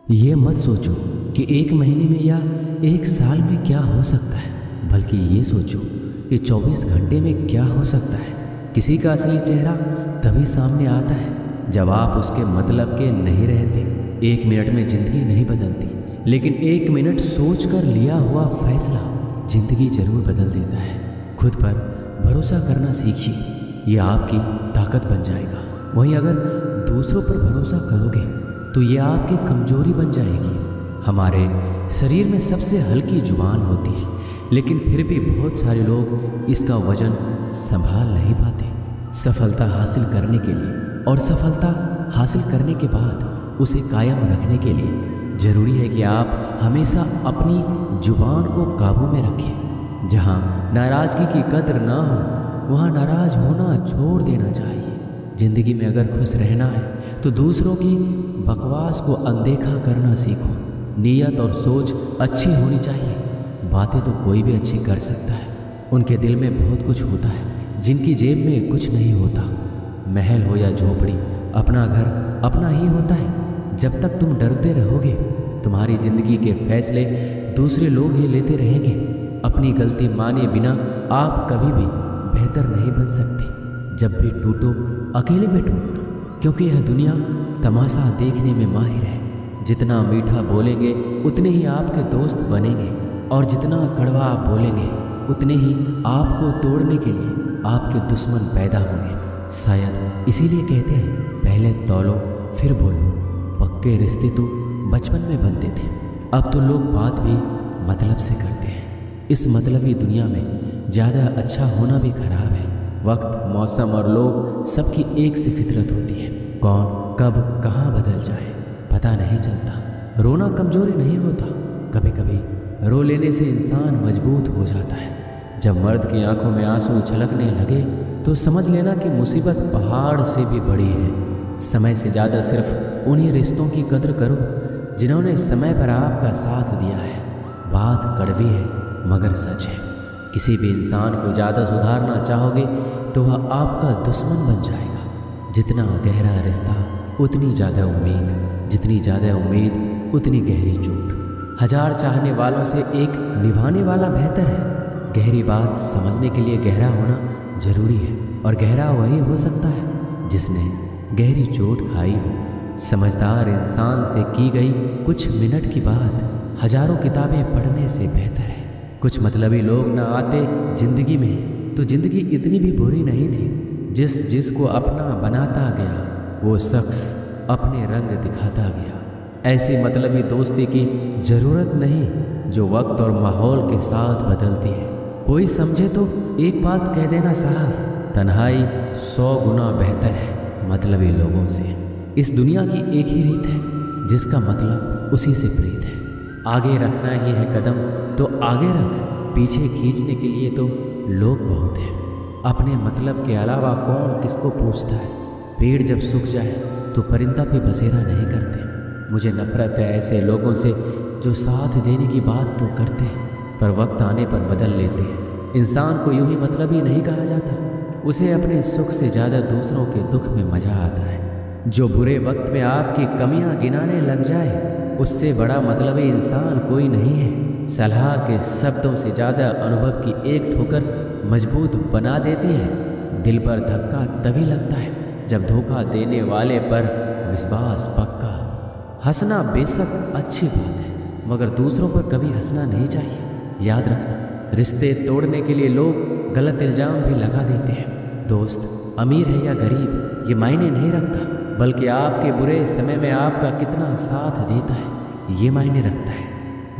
ये मत सोचो कि एक महीने में या एक साल में क्या हो सकता है, बल्कि ये सोचो कि 24 घंटे में क्या हो सकता है। किसी का असली चेहरा तभी सामने आता है जब आप उसके मतलब के नहीं रहते। एक मिनट में ज़िंदगी नहीं बदलती, लेकिन एक मिनट सोचकर लिया हुआ फैसला ज़िंदगी ज़रूर बदल देता है। खुद पर भरोसा करना सीखिए, ये आपकी ताकत बन जाएगा। वहीं अगर दूसरों पर भरोसा करोगे तो ये आपकी कमजोरी बन जाएगी। हमारे शरीर में सबसे हल्की जुबान होती है, लेकिन फिर भी बहुत सारे लोग इसका वजन संभाल नहीं पाते। सफलता हासिल करने के लिए और सफलता हासिल करने के बाद उसे कायम रखने के लिए ज़रूरी है कि आप हमेशा अपनी जुबान को काबू में रखें। जहाँ नाराज़गी की कद्र ना हो वहाँ नाराज़ होना छोड़ देना चाहिए। ज़िंदगी में अगर खुश रहना है तो दूसरों की बकवास को अनदेखा करना सीखो। नीयत और सोच अच्छी होनी चाहिए। बातें तो कोई भी अच्छी कर सकता है, उनके दिल में बहुत कुछ होता है जिनकी जेब में कुछ नहीं होता। महल हो या झोपड़ी, अपना घर अपना ही होता है। जब तक तुम डरते रहोगे तुम्हारी ज़िंदगी के फैसले दूसरे लोग ही लेते रहेंगे। अपनी गलती माने बिना आप कभी भी बेहतर नहीं बन सकते। जब भी टूटो अकेले में टूटना, क्योंकि यह दुनिया तमाशा देखने में माहिर है। जितना मीठा बोलेंगे उतने ही आपके दोस्त बनेंगे, और जितना कड़वा आप बोलेंगे उतने ही आपको तोड़ने के लिए आपके दुश्मन पैदा होंगे। शायद इसीलिए कहते हैं पहले तौलो फिर बोलो। पक्के रिश्ते तो बचपन में बनते थे, अब तो लोग बात भी मतलब से करते हैं। इस मतलबी दुनिया में ज़्यादा अच्छा होना भी खराब है। वक्त, मौसम और लोग सबकी एक सी फितरत होती है। कौन कब कहाँ बदल जाए पता नहीं चलता। रोना कमजोरी नहीं होता, कभी कभी रो लेने से इंसान मजबूत हो जाता है। जब मर्द की आंखों में आंसू छलकने लगे तो समझ लेना कि मुसीबत पहाड़ से भी बड़ी है। समय से ज़्यादा सिर्फ उन्हीं रिश्तों की कद्र करो जिन्होंने समय पर आपका साथ दिया है। बात कड़वी है मगर सच है। किसी भी इंसान को ज़्यादा सुधारना चाहोगे तो वह आपका दुश्मन बन जाएगा। जितना गहरा रिश्ता उतनी ज़्यादा उम्मीद, जितनी ज़्यादा उम्मीद उतनी गहरी चोट। 1000 चाहने वालों से एक निभाने वाला बेहतर है। गहरी बात समझने के लिए गहरा होना ज़रूरी है, और गहरा वही हो सकता है जिसने गहरी चोट खाई हो। समझदार इंसान से की गई कुछ मिनट की बात हज़ारों किताबें पढ़ने से बेहतर है। कुछ मतलबी लोग ना आते ज़िंदगी में तो ज़िंदगी इतनी भी बुरी नहीं थी। जिसको अपना बनाता गया वो शख्स अपने रंग दिखाता गया। ऐसी मतलबी दोस्ती की ज़रूरत नहीं जो वक्त और माहौल के साथ बदलती है। कोई समझे तो एक बात कह देना साहब, तन्हाई 100 गुना बेहतर है मतलबी लोगों से। इस दुनिया की एक ही रीत है, जिसका मतलब उसी से प्रीत है। आगे रखना ही है कदम तो आगे रख, पीछे खींचने के लिए तो लोग बहुत हैं। अपने मतलब के अलावा कौन किसको पूछता है। पेड़ जब सूख जाए तो परिंदा पे बसेरा नहीं करते। मुझे नफरत है ऐसे लोगों से जो साथ देने की बात तो करते हैं पर वक्त आने पर बदल लेते हैं। इंसान को यूं ही मतलबी नहीं कहा जाता, उसे अपने सुख से ज़्यादा दूसरों के दुख में मज़ा आता है। जो बुरे वक्त में आपकी कमियां गिनाने लग जाए उससे बड़ा मतलबी इंसान कोई नहीं है। सलाह के शब्दों से ज़्यादा अनुभव की एक ठोकर मजबूत बना देती है। दिल पर धक्का तभी लगता है जब धोखा देने वाले पर विश्वास पक्का। हंसना बेशक अच्छी बात है, मगर दूसरों पर कभी हंसना नहीं चाहिए। याद रखना, रिश्ते तोड़ने के लिए लोग गलत इल्ज़ाम भी लगा देते हैं। दोस्त अमीर है या गरीब ये मायने नहीं रखता, बल्कि आपके बुरे समय में आपका कितना साथ देता है ये मायने रखता है।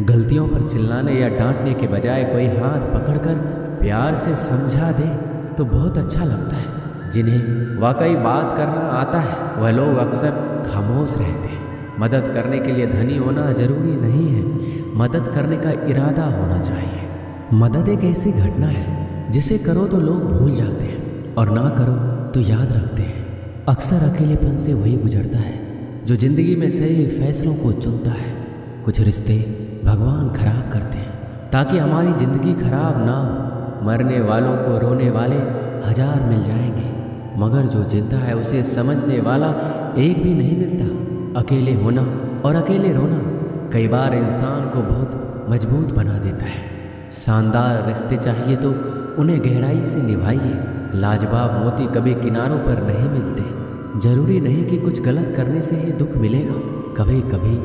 गलतियों पर चिल्लाने या डांटने के बजाय कोई हाथ पकड़कर प्यार से समझा दे तो बहुत अच्छा लगता है। जिन्हें वाकई बात करना आता है वह लोग अक्सर खामोश रहते हैं। मदद करने के लिए धनी होना ज़रूरी नहीं है, मदद करने का इरादा होना चाहिए। मदद एक ऐसी घटना है जिसे करो तो लोग भूल जाते हैं और ना करो तो याद रखते हैं। अक्सर अकेलेपन से वही गुजरता है जो ज़िंदगी में सही फैसलों को चुनता है। कुछ रिश्ते भगवान खराब करते हैं ताकि हमारी ज़िंदगी खराब ना हो। मरने वालों को रोने वाले 1000 मिल जाएंगे, मगर जो जिंदा है उसे समझने वाला एक भी नहीं मिलता। अकेले होना और अकेले रोना कई बार इंसान को बहुत मजबूत बना देता है। शानदार रिश्ते चाहिए तो उन्हें गहराई से निभाइए। लाजवाब मोती कभी किनारों पर नहीं मिलते। जरूरी नहीं कि कुछ गलत करने से ही दुख मिलेगा। कभी कभी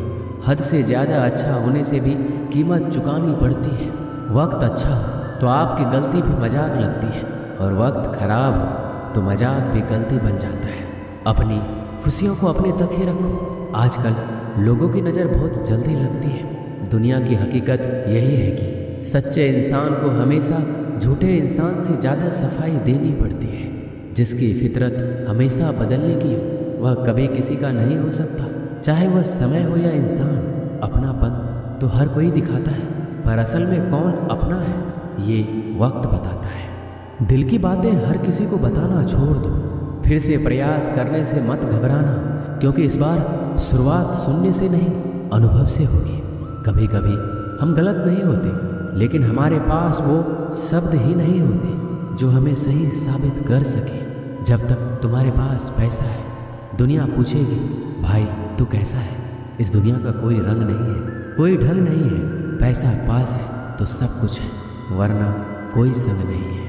हद से ज़्यादा अच्छा होने से भी कीमत चुकानी पड़ती है। वक्त अच्छा हो तो आपकी गलती भी मजाक लगती है, और वक्त खराब हो तो मजाक भी गलती बन जाता है। अपनी खुशियों को अपने तक ही रखो। आजकल लोगों की नज़र बहुत जल्दी लगती है। दुनिया की हकीकत यही है कि सच्चे इंसान को हमेशा झूठे इंसान से ज़्यादा सफाई देनी पड़ती है। जिसकी फितरत हमेशा बदलने की हो वह कभी किसी का नहीं हो सकता, चाहे वह समय हो या इंसान। अपनापन तो हर कोई दिखाता है, पर असल में कौन अपना है ये वक्त बताता है। दिल की बातें हर किसी को बताना छोड़ दो। फिर से प्रयास करने से मत घबराना, क्योंकि इस बार शुरुआत सुनने से नहीं अनुभव से होगी। कभी कभी हम गलत नहीं होते, लेकिन हमारे पास वो शब्द ही नहीं होते जो हमें सही साबित कर सके। जब तक तुम्हारे पास पैसा है दुनिया पूछेगी, भाई तू कैसा है। इस दुनिया का कोई रंग नहीं है, कोई ढंग नहीं है। पैसा पास है तो सब कुछ है, वरना कोई संग नहीं है।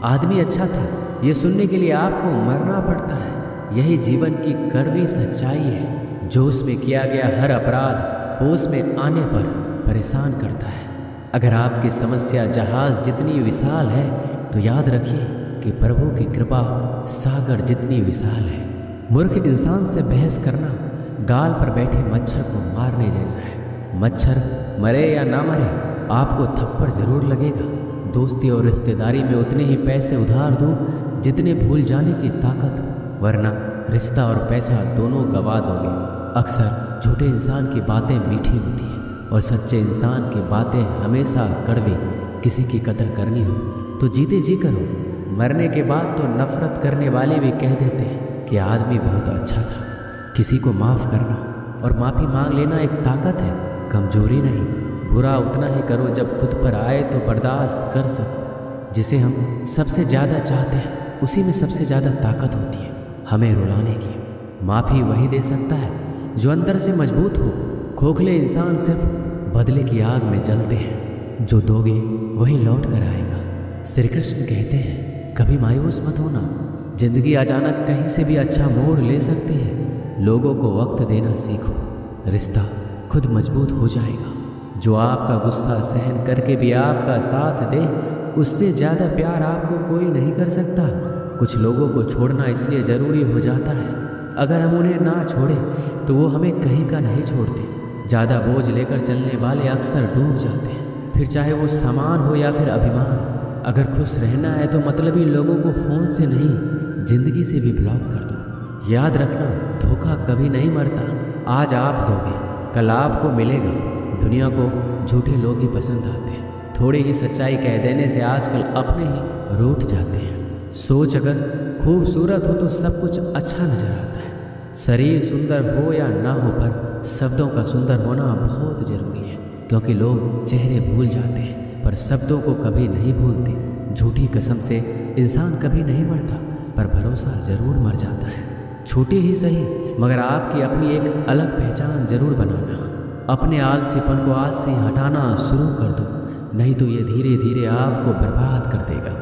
आदमी अच्छा था ये सुनने के लिए आपको मरना पड़ता है। यही जीवन की कड़वी सच्चाई है। जो उसमें किया गया हर अपराध होश में आने पर परेशान करता है। अगर आपकी समस्या जहाज जितनी विशाल है तो याद रखिए कि प्रभु की कृपा सागर जितनी विशाल है। मूर्ख इंसान से बहस करना गाल पर बैठे मच्छर को मारने जैसा है। मच्छर मरे या ना मरे आपको थप्पड़ जरूर लगेगा। दोस्ती और रिश्तेदारी में उतने ही पैसे उधार दो जितने भूल जाने की ताकत हो, वरना रिश्ता और पैसा दोनों गवा दोगे। अक्सर झूठे इंसान की बातें मीठी होती हैं और सच्चे इंसान की बातें हमेशा कड़वी। किसी की कदर करनी हो तो जीते जी करो। मरने के बाद तो नफरत करने वाले भी कह देते हैं कि आदमी बहुत अच्छा था। किसी को माफ़ करना और माफ़ी मांग लेना एक ताकत है, कमजोरी नहीं। बुरा उतना ही करो जब खुद पर आए तो बर्दाश्त कर सको। जिसे हम सबसे ज़्यादा चाहते हैं उसी में सबसे ज़्यादा ताकत होती है हमें रुलाने की। माफ़ी वही दे सकता है जो अंदर से मजबूत हो। खोखले इंसान सिर्फ बदले की आग में जलते हैं। जो दोगे वही लौट कर आएगा। श्री कृष्ण कहते हैं कभी मायूस मत होना। जिंदगी अचानक कहीं से भी अच्छा मोड़ ले सकती है। लोगों को वक्त देना सीखो, रिश्ता खुद मजबूत हो जाएगा। जो आपका गुस्सा सहन करके भी आपका साथ दे, उससे ज़्यादा प्यार आपको कोई नहीं कर सकता। कुछ लोगों को छोड़ना इसलिए ज़रूरी हो जाता है, अगर हम उन्हें ना छोड़ें तो वो हमें कहीं का नहीं छोड़ते। ज़्यादा बोझ लेकर चलने वाले अक्सर डूब जाते हैं, फिर चाहे वो सामान हो या फिर अभिमान। अगर खुश रहना है तो मतलबी लोगों को फ़ोन से नहीं ज़िंदगी से भी ब्लॉक कर दो। याद रखना धोखा कभी नहीं मरता। आज आप दोगे कल आपको मिलेगा। दुनिया को झूठे लोग ही पसंद आते हैं। थोड़ी ही सच्चाई कह देने से आजकल अपने ही रूठ जाते हैं। सोच अगर खूबसूरत हो तो सब कुछ अच्छा नजर आता है। शरीर सुंदर हो या ना हो, पर शब्दों का सुंदर होना बहुत ज़रूरी है, क्योंकि लोग चेहरे भूल जाते हैं पर शब्दों को कभी नहीं भूलते। झूठी कसम से इंसान कभी नहीं मरता, पर भरोसा ज़रूर मर जाता है। छोटी ही सही मगर आपकी अपनी एक अलग पहचान ज़रूर बनाना। अपने आलसीपन को आज से ही हटाना शुरू कर दो, नहीं तो ये धीरे धीरे आपको बर्बाद कर देगा।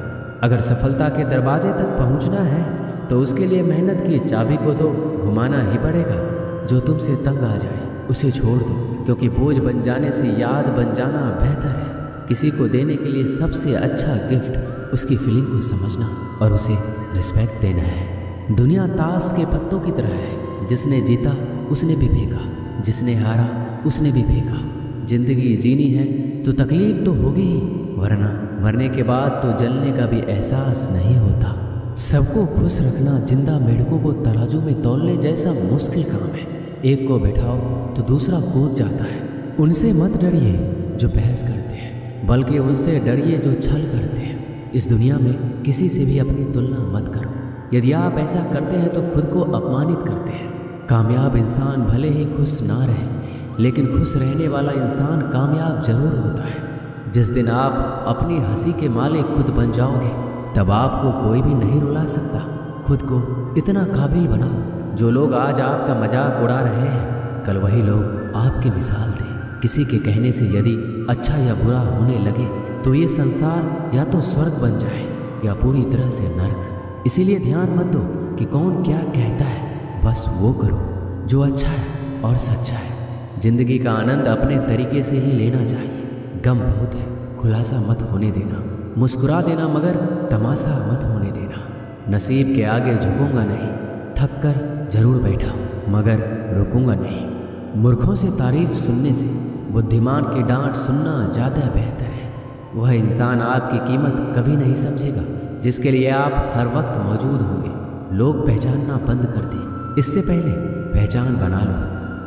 अगर सफलता के दरवाजे तक पहुंचना है तो उसके लिए मेहनत की चाबी को तो घुमाना ही पड़ेगा। जो तुमसे तंग आ जाए उसे छोड़ दो, क्योंकि बोझ बन जाने से याद बन जाना बेहतर है। किसी को देने के लिए सबसे अच्छा गिफ्ट उसकी फीलिंग को समझना और उसे रिस्पेक्ट देना है। दुनिया ताश के पत्तों की तरह है, जिसने जीता उसने भी फेंका, जिसने हारा उसने भी फेंका। जिंदगी जीनी है तो तकलीफ तो होगी ही, वरना मरने के बाद तो जलने का भी एहसास नहीं होता। सबको खुश रखना जिंदा मेढकों को तराजू में तौलने जैसा मुश्किल काम है। एक को बिठाओ तो दूसरा कूद जाता है। उनसे मत डरिए जो बहस करते हैं, बल्कि उनसे डरिए जो छल करते हैं। इस दुनिया में किसी से भी अपनी तुलना मत करो। यदि आप ऐसा करते हैं तो खुद को अपमानित करते हैं। कामयाब इंसान भले ही खुश ना रहे, लेकिन खुश रहने वाला इंसान कामयाब जरूर होता है। जिस दिन आप अपनी हंसी के मालिक खुद बन जाओगे, तब आपको कोई भी नहीं रुला सकता। खुद को इतना काबिल बनाओ, जो लोग आज आपका मजाक उड़ा रहे हैं कल वही लोग आपकी मिसाल दें। किसी के कहने से यदि अच्छा या बुरा होने लगे तो ये संसार या तो स्वर्ग बन जाए या पूरी तरह से नर्क। इसीलिए ध्यान मत दो कि कौन क्या कहता है, बस वो करो जो अच्छा है और सच्चा है। जिंदगी का आनंद अपने तरीके से ही लेना चाहिए। गम बहुत है, खुलासा मत होने देना। मुस्कुरा देना मगर तमाशा मत होने देना। नसीब के आगे झुकूंगा नहीं, थक कर जरूर बैठा हूँ मगर रुकूंगा नहीं। मूर्खों से तारीफ सुनने से बुद्धिमान की डांट सुनना ज़्यादा बेहतर है। वह इंसान आपकी कीमत कभी नहीं समझेगा जिसके लिए आप हर वक्त मौजूद होंगे। लोग पहचानना बंद कर दें, इससे पहले पहचान बना लो।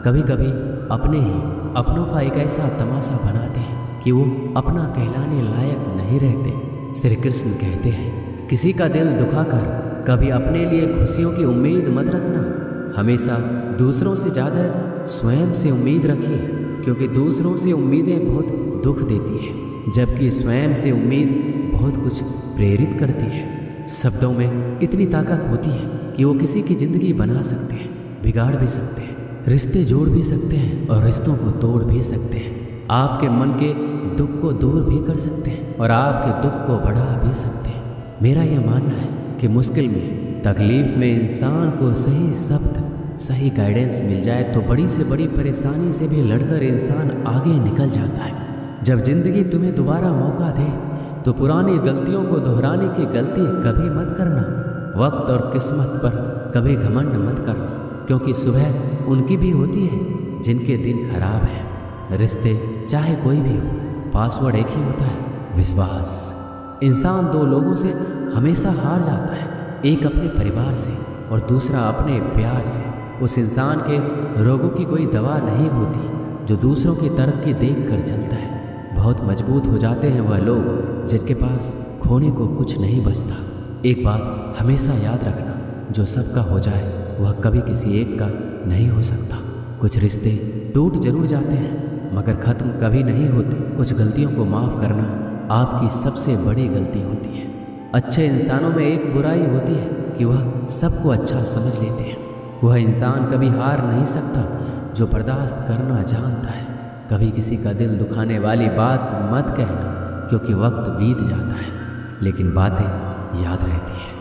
कभी कभी अपने ही अपनों का एक ऐसा तमाशा बनाते हैं कि वो अपना कहलाने लायक नहीं रहते। श्री कृष्ण कहते हैं, किसी का दिल दुखाकर कभी अपने लिए खुशियों की उम्मीद मत रखना। हमेशा दूसरों से ज़्यादा स्वयं से उम्मीद रखिए, क्योंकि दूसरों से उम्मीदें बहुत दुख देती है, जबकि स्वयं से उम्मीद बहुत कुछ प्रेरित करती है। शब्दों में इतनी ताकत होती है कि वो किसी की ज़िंदगी बना सकते हैं, बिगाड़ भी सकते हैं, रिश्ते जोड़ भी सकते हैं और रिश्तों को तोड़ भी सकते हैं। आपके मन के दुख को दूर भी कर सकते हैं और आपके दुख को बढ़ा भी सकते हैं। मेरा यह मानना है कि मुश्किल में, तकलीफ में इंसान को सही शब्द, सही गाइडेंस मिल जाए तो बड़ी से बड़ी परेशानी से भी लड़कर इंसान आगे निकल जाता है। जब जिंदगी तुम्हें दोबारा मौका दे तो पुरानी गलतियों को दोहराने की गलती कभी मत करना। वक्त और किस्मत पर कभी घमंड मत करना, क्योंकि सुबह उनकी भी होती है जिनके दिन खराब है। रिश्ते चाहे कोई भी हो, पासवर्ड एक ही होता है, विश्वास। इंसान दो लोगों से हमेशा हार जाता है, एक अपने परिवार से और दूसरा अपने प्यार से। उस इंसान के रोगों की कोई दवा नहीं होती जो दूसरों की तरक्की देख कर चलता है। बहुत मजबूत हो जाते हैं वह लोग जिनके पास खोने को कुछ नहीं बचता। एक बात हमेशा याद रखना, जो सबका हो जाए वह कभी किसी एक का नहीं हो सकता। कुछ रिश्ते टूट जरूर जाते हैं मगर ख़त्म कभी नहीं होते। कुछ गलतियों को माफ़ करना आपकी सबसे बड़ी गलती होती है। अच्छे इंसानों में एक बुराई होती है कि वह सबको अच्छा समझ लेते हैं। वह इंसान कभी हार नहीं सकता जो बर्दाश्त करना जानता है। कभी किसी का दिल दुखाने वाली बात मत कहना, क्योंकि वक्त बीत जाता है लेकिन बातें याद रहती हैं।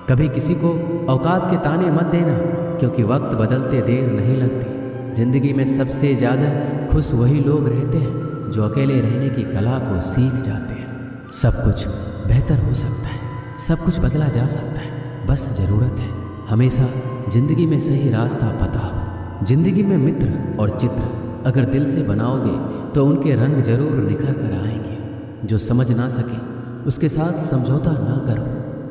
कभी किसी को औकात के ताने मत देना, क्योंकि वक्त बदलते देर नहीं लगती। ज़िंदगी में सबसे ज़्यादा खुश वही लोग रहते हैं जो अकेले रहने की कला को सीख जाते हैं। सब कुछ बेहतर हो सकता है, सब कुछ बदला जा सकता है, बस ज़रूरत है हमेशा ज़िंदगी में सही रास्ता पता हो। ज़िंदगी में मित्र और चित्र अगर दिल से बनाओगे तो उनके रंग जरूर निखर कर आएंगे। जो समझ ना सके उसके साथ समझौता ना करो,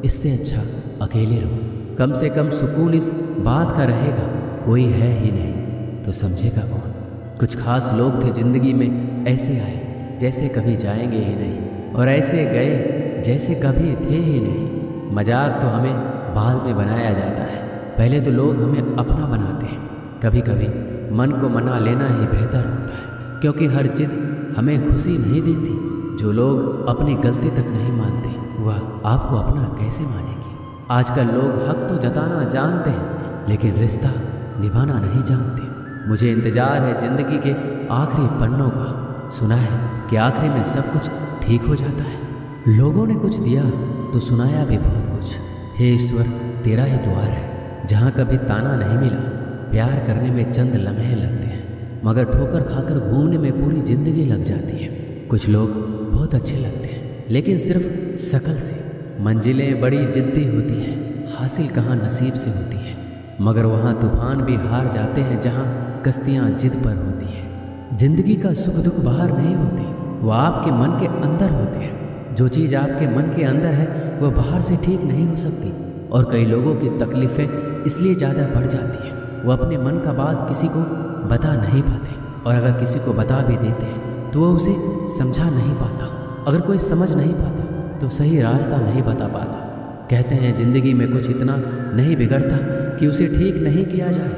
इससे अच्छा अकेले रहो। कम से कम सुकून इस बात का रहेगा कोई है ही नहीं तो समझेगा कौन। कुछ खास लोग थे ज़िंदगी में, ऐसे आए जैसे कभी जाएंगे ही नहीं और ऐसे गए जैसे कभी थे ही नहीं। मजाक तो हमें बाद में बनाया जाता है, पहले तो लोग हमें अपना बनाते हैं। कभी कभी मन को मना लेना ही बेहतर होता है, क्योंकि हर जिद हमें खुशी नहीं देती। जो लोग अपनी गलती तक नहीं मानते वह आपको अपना कैसे मानेंगे। आजकल लोग हक तो जताना जानते हैं लेकिन रिश्ता निभाना नहीं जानते। मुझे इंतज़ार है ज़िंदगी के आखिरी पन्नों का। सुना है कि आखिरी में सब कुछ ठीक हो जाता है। लोगों ने कुछ दिया तो सुनाया भी बहुत कुछ। हे ईश्वर, तेरा ही द्वार है जहाँ कभी ताना नहीं मिला। प्यार करने में चंद लम्हे लगते हैं मगर ठोकर खाकर घूमने में पूरी ज़िंदगी लग जाती है। कुछ लोग बहुत अच्छे लगते हैं लेकिन सिर्फ शक्ल से। मंजिलें बड़ी जिद्दी होती हैं, हासिल कहाँ नसीब से होती है, मगर वहाँ तूफान भी हार जाते हैं जहाँ कश्तियाँ जिद पर होती हैं। जिंदगी का सुख दुख बाहर नहीं होते, वो आपके मन के अंदर होते हैं। जो चीज़ आपके मन के अंदर है वो बाहर से ठीक नहीं हो सकती। और कई लोगों की तकलीफ़ें इसलिए ज़्यादा बढ़ जाती हैं, वो अपने मन का बात किसी को बता नहीं पाते, और अगर किसी को बता भी देते हैं तो वह उसे समझा नहीं पाता। अगर कोई समझ नहीं पाता तो सही रास्ता नहीं बता पाता। कहते हैं ज़िंदगी में कुछ इतना नहीं बिगड़ता कि उसे ठीक नहीं किया जाए,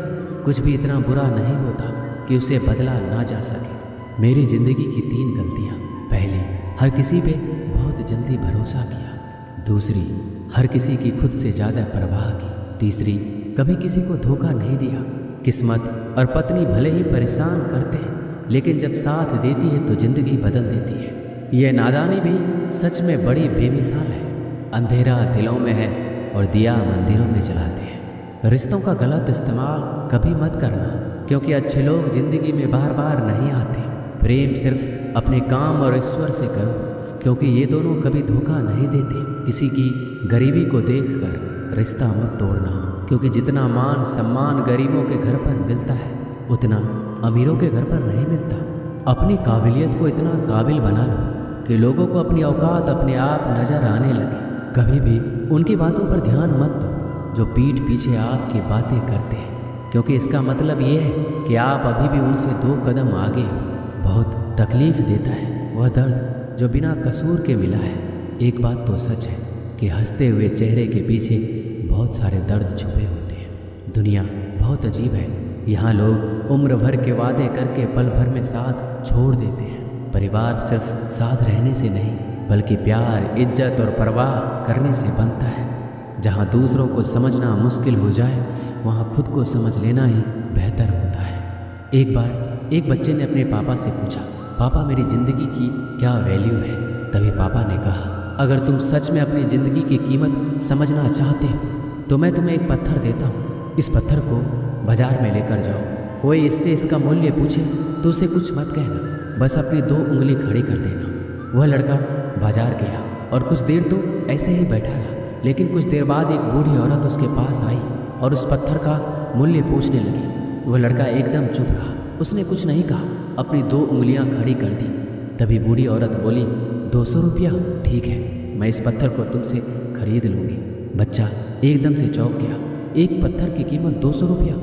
कुछ भी इतना बुरा नहीं होता कि उसे बदला ना जा सके। मेरी ज़िंदगी की 3 गलतियाँ। पहली, हर किसी पे बहुत जल्दी भरोसा किया। दूसरी, हर किसी की खुद से ज़्यादा परवाह की। तीसरी, कभी किसी को धोखा नहीं दिया। किस्मत और पत्नी भले ही परेशान करते हैं, लेकिन जब साथ देती है तो जिंदगी बदल देती है। यह नादानी भी सच में बड़ी बेमिसाल है। अंधेरा दिलों में है और दिया मंदिरों में जलाते हैं। रिश्तों का गलत इस्तेमाल कभी मत करना, क्योंकि अच्छे लोग जिंदगी में बार बार नहीं आते। प्रेम सिर्फ अपने काम और ईश्वर से करो, क्योंकि ये दोनों कभी धोखा नहीं देते। किसी की गरीबी को देखकर रिश्ता मत तोड़ना, क्योंकि जितना मान सम्मान गरीबों के घर पर मिलता है उतना अमीरों के घर पर नहीं मिलता। अपनी काबिलियत को इतना काबिल बना लो कि लोगों को अपनी औकात अपने आप नजर आने लगे। कभी भी उनकी बातों पर ध्यान मत दो जो पीठ पीछे आपकी बातें करते हैं, क्योंकि इसका मतलब ये है कि आप अभी भी उनसे 2 कदम आगे हो। बहुत तकलीफ देता है वह दर्द जो बिना कसूर के मिला है। एक बात तो सच है कि हंसते हुए चेहरे के पीछे बहुत सारे दर्द छुपे होते हैं। दुनिया बहुत अजीब है। यहाँ लोग उम्र भर के वादे करके पल भर में साथ छोड़ देते हैं। परिवार सिर्फ साथ रहने से नहीं, बल्कि प्यार, इज्जत और परवाह करने से बनता है। जहाँ दूसरों को समझना मुश्किल हो जाए, वहाँ खुद को समझ लेना ही बेहतर होता है। एक बार एक बच्चे ने अपने पापा से पूछा, पापा मेरी ज़िंदगी की क्या वैल्यू है? तभी पापा ने कहा, अगर तुम सच में अपनी ज़िंदगी की कीमत समझना चाहते हो तो मैं तुम्हें एक पत्थर देता हूँ। इस पत्थर को बाजार में लेकर जाओ। कोई इससे इसका मूल्य पूछे तो उसे कुछ मत कहना, बस अपनी 2 उंगली खड़ी कर देना। वह लड़का बाजार गया और कुछ देर तो ऐसे ही बैठा रहा, लेकिन कुछ देर बाद एक बूढ़ी औरत उसके पास आई और उस पत्थर का मूल्य पूछने लगी। वह लड़का एकदम चुप रहा, उसने कुछ नहीं कहा, अपनी 2 उंगलियां खड़ी कर दी। तभी बूढ़ी औरत बोली, 200 रुपया? ठीक है, मैं इस पत्थर को तुमसे खरीद लूँगी। बच्चा एकदम से चौंक गया। एक पत्थर की कीमत 200 रुपया,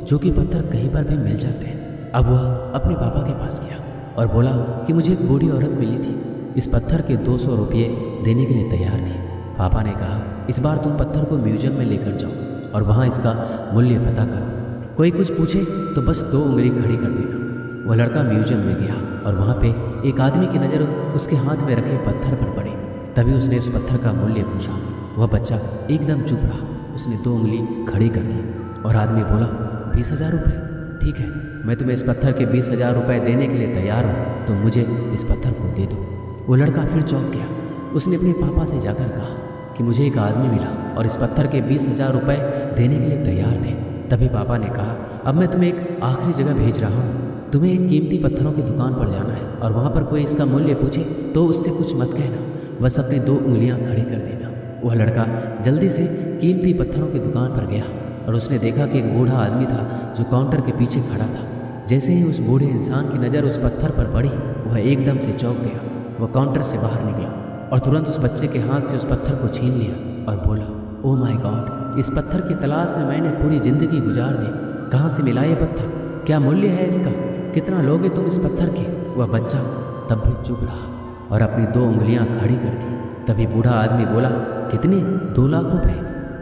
जो कि पत्थर कहीं पर भी मिल जाते हैं। अब वह अपने पापा के पास गया और बोला कि मुझे एक बूढ़ी औरत मिली थी, इस पत्थर के 200 रुपये देने के लिए तैयार थी। पापा ने कहा, इस बार तुम पत्थर को म्यूजियम में लेकर जाओ और वहाँ इसका मूल्य पता करो। कोई कुछ पूछे तो बस 2 उंगली खड़ी कर देना। वह लड़का म्यूजियम में गया और वहाँ पे एक आदमी की नज़र उसके हाथ में रखे पत्थर पर पड़ी। तभी उसने उस पत्थर का मूल्य पूछा। वह बच्चा एकदम चुप रहा, उसने 2 उंगली खड़ी कर दी और आदमी बोला, 20,000 रुपये? ठीक है, मैं तुम्हें इस पत्थर के 20,000 रुपये देने के लिए तैयार हूँ, तो मुझे इस पत्थर को दे दो। वो लड़का फिर चौंक गया। उसने अपने पापा से जाकर कहा कि मुझे एक आदमी मिला और इस पत्थर के 20,000 रुपये देने के लिए तैयार थे। तभी पापा ने कहा, अब मैं तुम्हें एक आखिरी जगह भेज रहा हूँ। तुम्हें एक कीमती पत्थरों की दुकान पर जाना है और वहाँ पर कोई इसका मूल्य पूछे तो उससे कुछ मत कहना, बस अपनी 2 उंगलियाँ खड़ी कर देना। वह लड़का जल्दी से कीमती पत्थरों की दुकान पर गया और उसने देखा कि एक बूढ़ा आदमी था जो काउंटर के पीछे खड़ा था। जैसे ही उस बूढ़े इंसान की नज़र उस पत्थर पर पड़ी, वह एकदम से चौंक गया। वह काउंटर से बाहर निकला और तुरंत उस बच्चे के हाथ से उस पत्थर को छीन लिया और बोला, ओ माय गॉड, इस पत्थर की तलाश में मैंने पूरी ज़िंदगी गुजार दी। कहाँ से मिला ये पत्थर? क्या मूल्य है इसका? कितना लोगे तुम इस पत्थर के? वह बच्चा तब भी चुप रहा और अपनी 2 उंगलियां खड़ी कर दी। तभी बूढ़ा आदमी बोला, कितने? 2 लाख रुपए?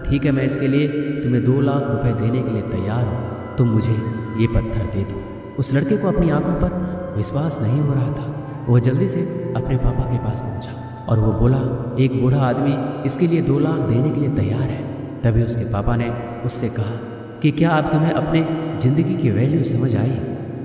ठीक है, मैं इसके लिए तुम्हें 2 लाख रुपए देने के लिए तैयार हूँ, तुम मुझे ये पत्थर दे दो। उस लड़के को अपनी आंखों पर विश्वास नहीं हो रहा था। वह जल्दी से अपने पापा के पास पहुंचा और वो बोला, एक बूढ़ा आदमी इसके लिए 2 लाख देने के लिए तैयार है। तभी उसके पापा ने उससे कहा कि क्या अब तुम्हें अपने ज़िंदगी की वैल्यू समझ आई?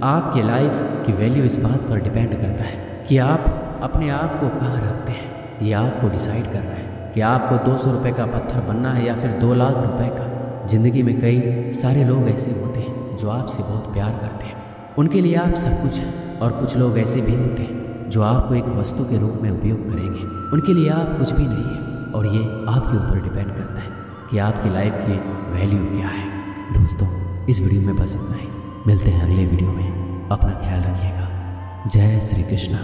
आपकी लाइफ की वैल्यू इस बात पर डिपेंड करता है कि आप अपने आप को कहाँ रखते हैं। ये आपको डिसाइड करना है कि आपको 200 रुपये का पत्थर बनना है या फिर 2 लाख रुपए का। ज़िंदगी में कई सारे लोग ऐसे होते हैं जो आपसे बहुत प्यार करते हैं, उनके लिए आप सब कुछ हैं, और कुछ लोग ऐसे भी होते हैं जो आपको एक वस्तु के रूप में उपयोग करेंगे, उनके लिए आप कुछ भी नहीं है। और ये आपके ऊपर डिपेंड करता है कि आपकी लाइफ की वैल्यू क्या है। दोस्तों, इस वीडियो में बस इतना ही। मिलते हैं अगले वीडियो में। अपना ख्याल रखिएगा। जय श्री कृष्ण।